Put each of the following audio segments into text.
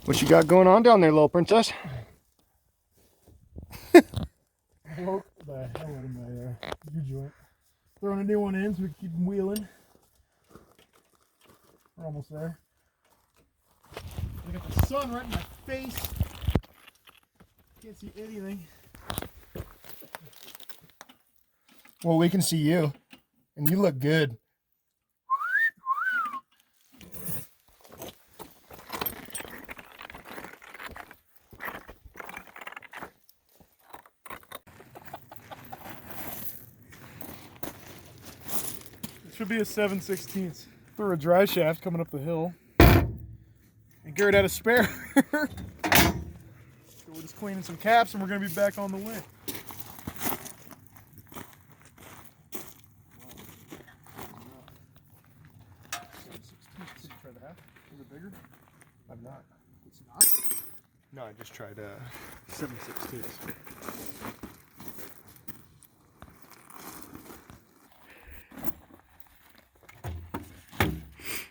What you got going on down there, little princess? Woke the hell out of my U-joint. Throwing a new one in so we can keep them wheeling. We're almost there. I got the sun right in my face. Can't see anything. Well, we can see you, and you look good. Should be a 7/16. Through a dry shaft coming up the hill. And Garrett had a spare. So we're just cleaning some caps and we're going to be back on the way. Try the half. Is it bigger? I'm not. It's not? No, I just tried 7/16.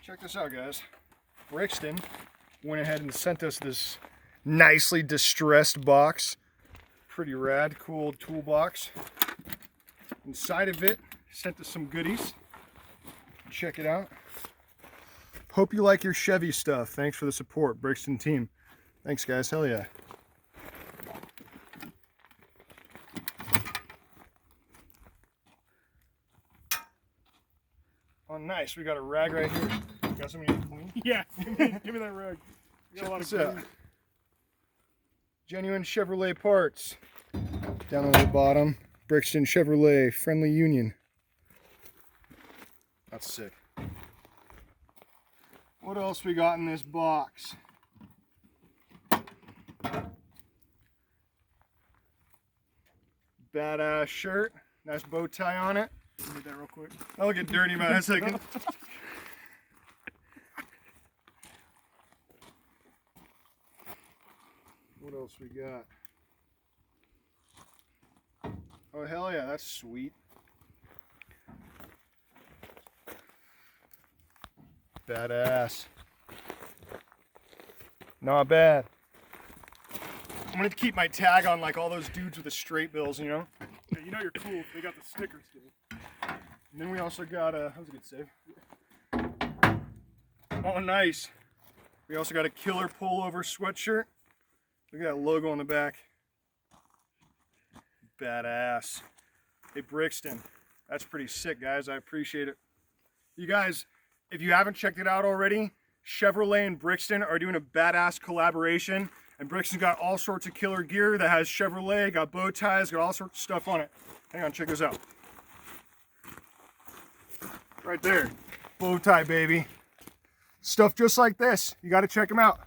Check this out, guys. Brixton went ahead and sent us this nicely distressed box. Pretty rad, cool toolbox. Inside of it, sent us some goodies. Check it out. Hope you like your Chevy stuff. Thanks for the support, Brixton team. Thanks, guys. Hell yeah. Oh, nice. We got a rag right here. Got something to clean? Yeah, give me that rag. We got a lot of Check this out. Genuine Chevrolet parts. Down on the bottom, Brixton Chevrolet Friendly Union. That's sick. What else we got in this box? Badass shirt. Nice bow tie on it. Read that real quick. I'll get dirty about a second. What else we got? Oh, hell yeah, that's sweet. Badass. Not bad. I'm gonna keep my tag on like all those dudes with the straight bills, you know? Yeah, you know you're cool. They got the stickers, dude. And then we also got that was a good save. Oh, nice. We also got a killer pullover sweatshirt. Look at that logo on the back. Badass. Hey, Brixton. That's pretty sick, guys. I appreciate it. You guys, if you haven't checked it out already, Chevrolet and Brixton are doing a badass collaboration. And Brixton's got all sorts of killer gear that has Chevrolet, got bow ties, got all sorts of stuff on it. Hang on, check this out. Right there. Bow tie, baby. Stuff just like this. You got to check them out.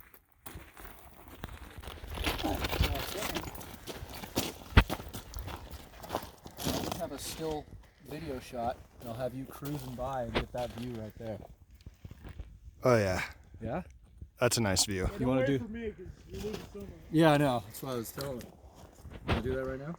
Have a still video shot and I'll have you cruising by and get that view right there. Oh, yeah. Yeah? That's a nice view. You want to do? For me, 'cause you're losing so much. Yeah, I know. That's what I was telling him. You want to do that right now?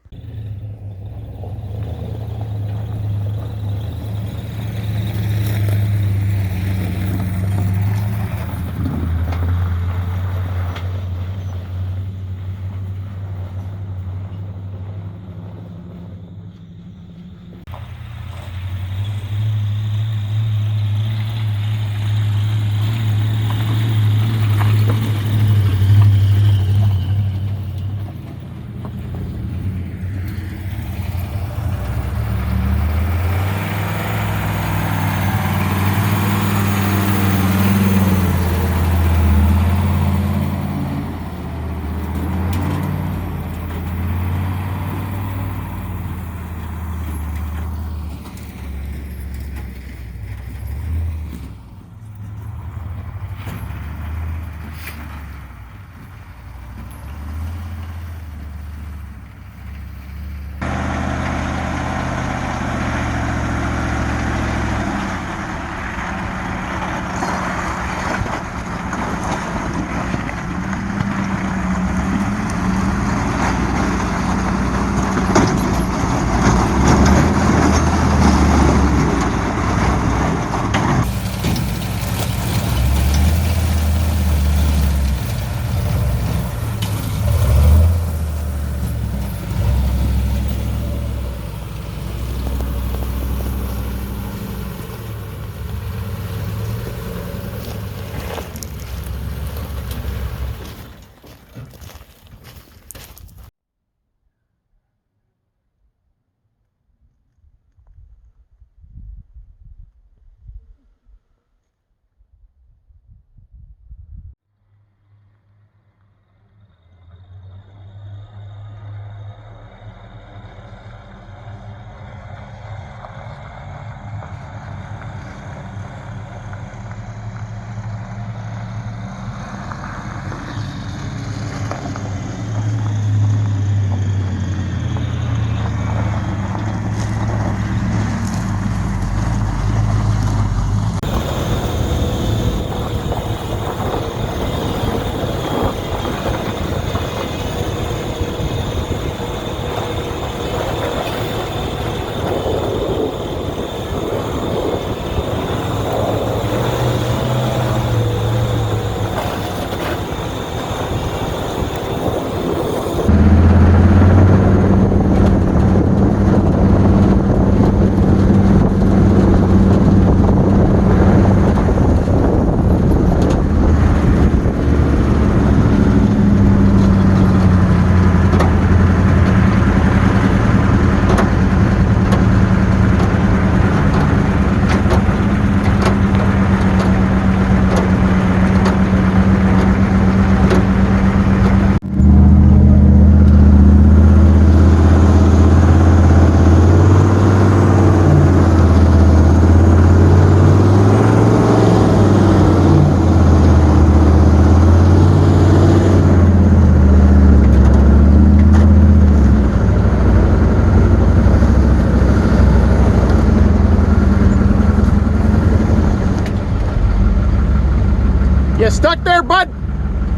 bud?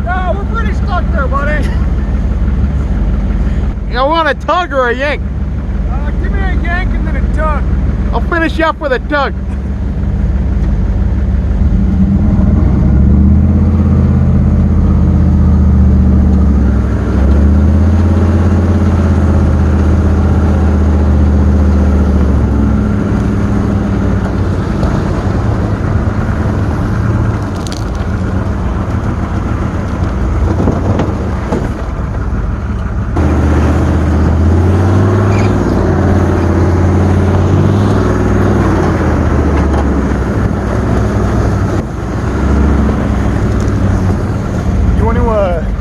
No, we're pretty stuck there, buddy. You want a tug or a yank? Give me a yank and then a tug. I'll finish you up with a tug.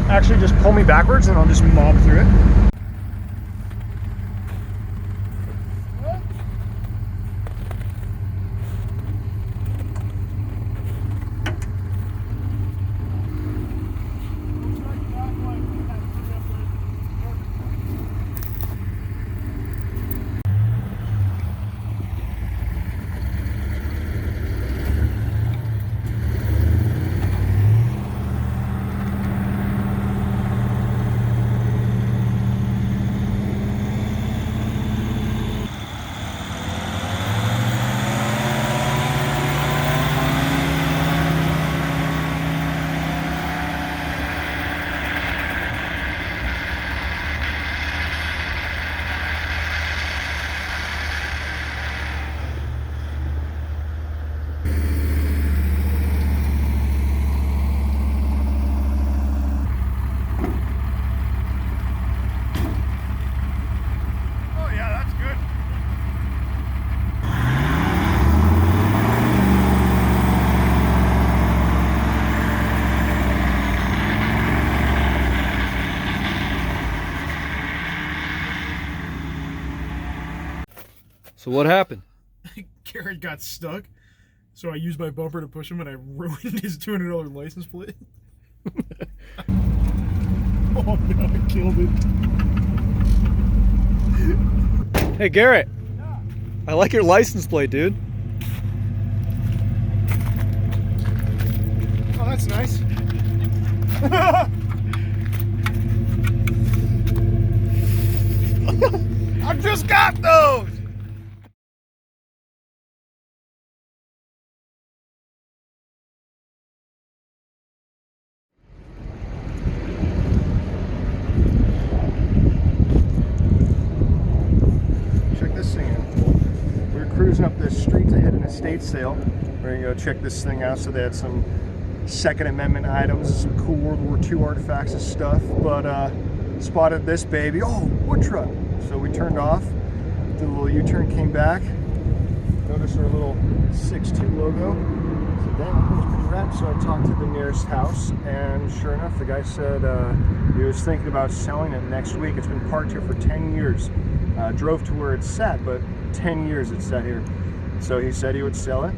Actually just pull me backwards and I'll just mob through it. So what happened? Garrett got stuck, so I used my bumper to push him, and I ruined his $200 license plate. Oh no, I killed it. Hey Garrett, I like your license plate, dude. Oh, that's nice. I just got those. Check this thing out. We were cruising up this street to hit an estate sale. We're gonna go check this thing out. So they had some Second Amendment items, some cool World War II artifacts and stuff, but spotted this baby. Oh, wood truck. So we turned off, did a little U-turn, came back, noticed our little 6.2 logo. So damn, that was pretty rad. So I talked to the nearest house, and sure enough, the guy said he was thinking about selling it next week. It's been parked here for 10 years. Drove to where it's sat, but 10 years it's sat here. So he said he would sell it.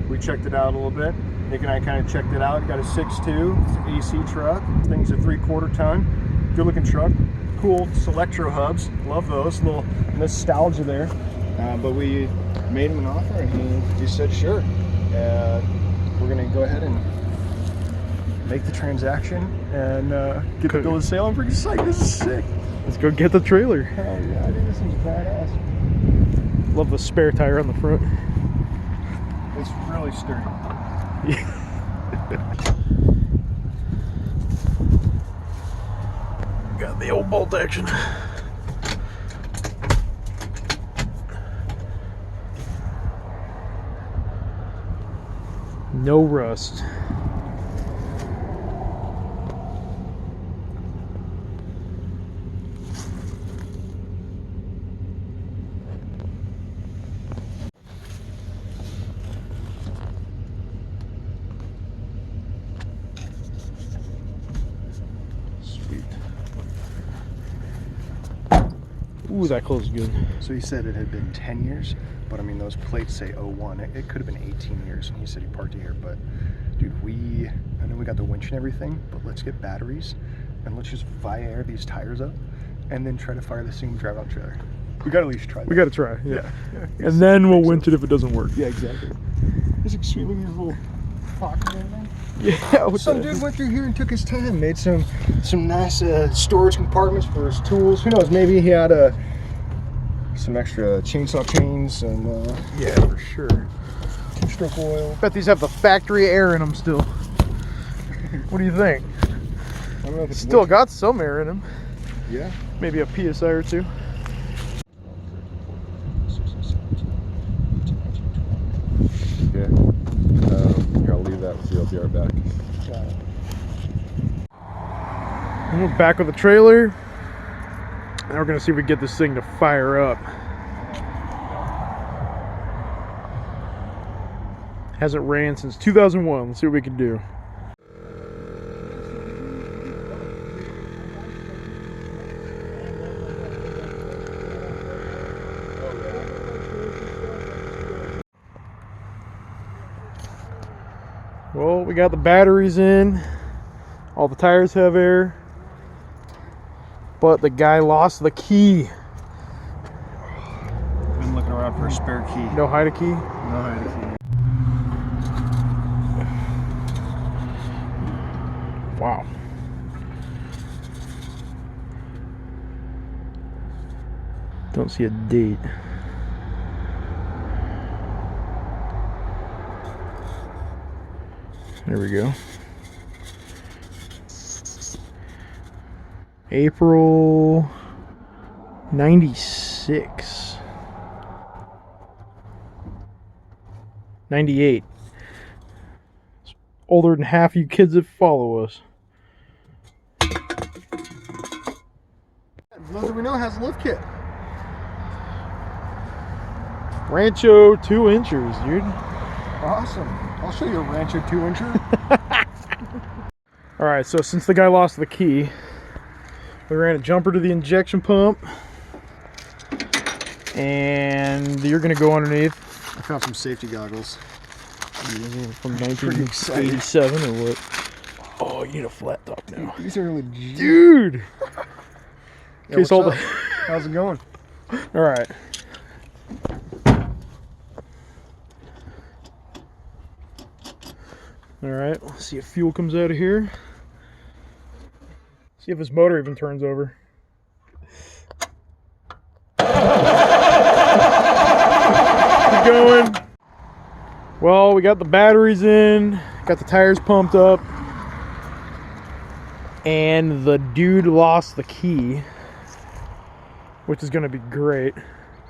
We checked it out a little bit. Nick and I kind of checked it out. Got a 6.2, it's an AC truck. This thing's a 3/4 ton. Good looking truck. Cool Selectro hubs. Love those. A little nostalgia there. But we made him an offer and he said sure. We're going to go ahead and make the transaction and get the bill of sale. I'm pretty psyched. This is sick. Let's go get the trailer. Hell yeah, I think this thing's badass. Love the spare tire on the front. It's really sturdy. Got the old bolt action. No rust. Ooh, that closed good. So he said it had been 10 years, but I mean, those plates say 01. It could have been 18 years. He said he parked it here, but dude, I know we got the winch and everything, but let's get batteries and let's just via air these tires up and then try to fire this thing and drive on the trailer. We got to at least try that. We got to try, yeah. Yeah. And then we'll winch it if it doesn't work. Yeah, exactly. This extremely little pocket in there. Yeah, what Some the- dude went through here and took his time, made some nice storage compartments for his tools. Who knows? Maybe he had some extra chainsaw chains and yeah, for sure. two-stroke oil. Bet these have the factory air in them still. What do you think? I don't know if it's Still got some air in them. Yeah. Maybe a PSI or two. Okay. Here, I'll leave that with you. I'll be right back. Got it. And we're back with the trailer. Now we're gonna see if we can get this thing to fire up. Hasn't ran since 2001. Let's see what we can do. Well, we got the batteries in. All the tires have air. But the guy lost the key. Been looking around for a spare key. No hide a key. No hide a key. Wow. Don't see a date. There we go. April 96. 98. It's older than half you kids that follow us. Motor we know has a lift kit. Rancho 2 inchers, dude. Awesome. I'll show you a Rancho 2-incher. Alright, so since the guy lost the key, we ran a jumper to the injection pump. And you're going to go underneath. I found some safety goggles. From Pretty excited. 1987 or what? Oh, you need a flat top now. These are legit. Dude! In Yeah, case what's all up? How's it going? Alright. Alright, let's see if fuel comes out of here. See if this motor even turns over. Keep going. Well, we got the batteries in, got the tires pumped up, and the dude lost the key, which is going to be great.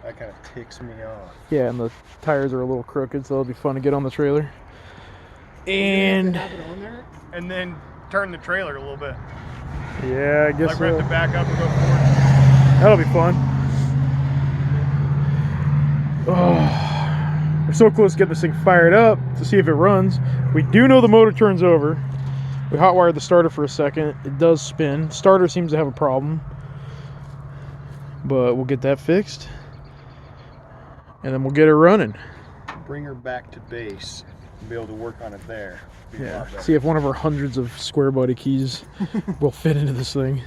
That kind of ticks me off. Yeah, and the tires are a little crooked, so it'll be fun to get on the trailer. And Have it on there, and then turn the trailer a little bit. yeah, I guess Like we have so. to back up and go forward. That'll be fun. Oh, we're so close to getting this thing fired up to see if it runs. We do know the motor turns over. We hot-wired the starter for a second. It does spin. Starter seems to have a problem, but we'll get that fixed, and then we'll get it running. Bring her back to base and be able to work on it there. Be a lot Yeah. better. See if one of our hundreds of square body keys will fit into this thing.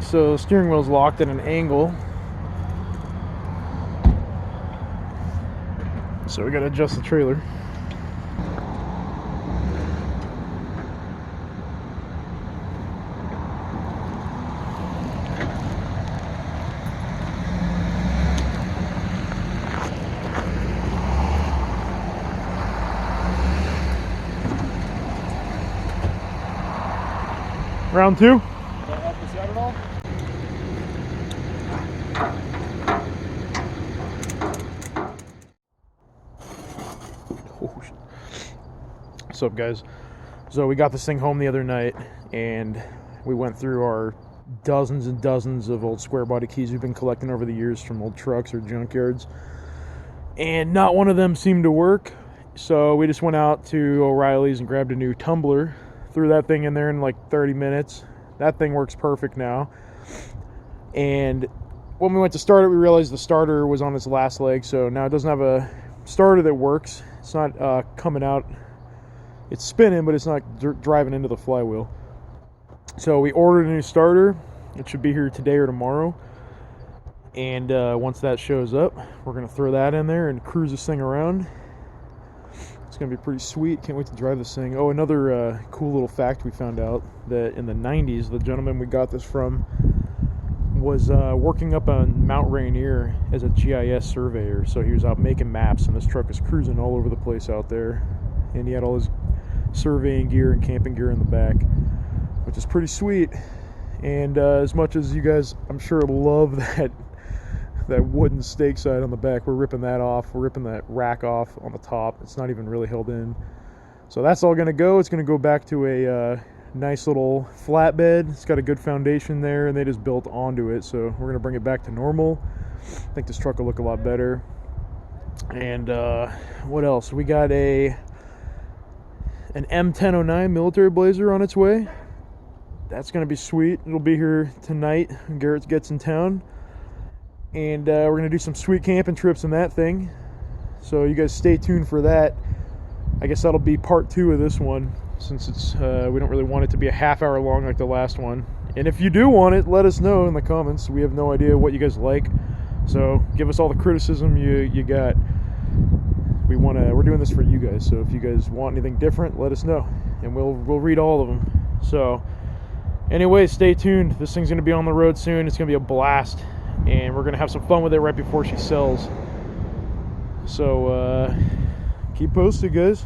So steering wheel's locked at an angle. So we gotta adjust the trailer. Round two. That help us out at all? What's up, guys? So we got this thing home the other night, and we went through our dozens and dozens of old square body keys we've been collecting over the years from old trucks or junkyards, and not one of them seemed to work. So we just went out to O'Reilly's and grabbed a new tumbler, threw that thing in there in like 30 minutes. That thing works perfect now. And when we went to start it, we realized the starter was on its last leg, so now it doesn't have a starter that works. It's not coming out. It's spinning, but it's not driving into the flywheel. So we ordered a new starter. It should be here today or tomorrow. And once that shows up, we're going to throw that in there and cruise this thing around. It's going to be pretty sweet. Can't wait to drive this thing. Oh, another cool little fact we found out, that in the 90s, the gentleman we got this from was working up on Mount Rainier as a GIS surveyor. So he was out making maps, and this truck is cruising all over the place out there. And he had all his surveying gear and camping gear in the back, which is pretty sweet. And as much as you guys, I'm sure, love that wooden stake side on the back, we're ripping that off. We're ripping that rack off on the top. It's not even really held in. So that's all going to go. It's going to go back to a nice little flatbed. It's got a good foundation there, and they just built onto it. So we're going to bring it back to normal. I think this truck will look a lot better. And what else? We got an M1009 military blazer on its way. That's going to be sweet. It'll be here tonight when Garrett gets in town. And we're going to do some sweet camping trips in that thing. So you guys stay tuned for that. I guess that'll be part 2 of this one, since it's we don't really want it to be a half-hour long like the last one. And if you do want it, let us know in the comments. We have no idea what you guys like. So give us all the criticism you got. We're doing this for you guys. So if you guys want anything different, let us know. And we'll read all of them. So anyway, stay tuned. This thing's going to be on the road soon. It's going to be a blast. And we're going to have some fun with it right before she sells. So keep posted, guys.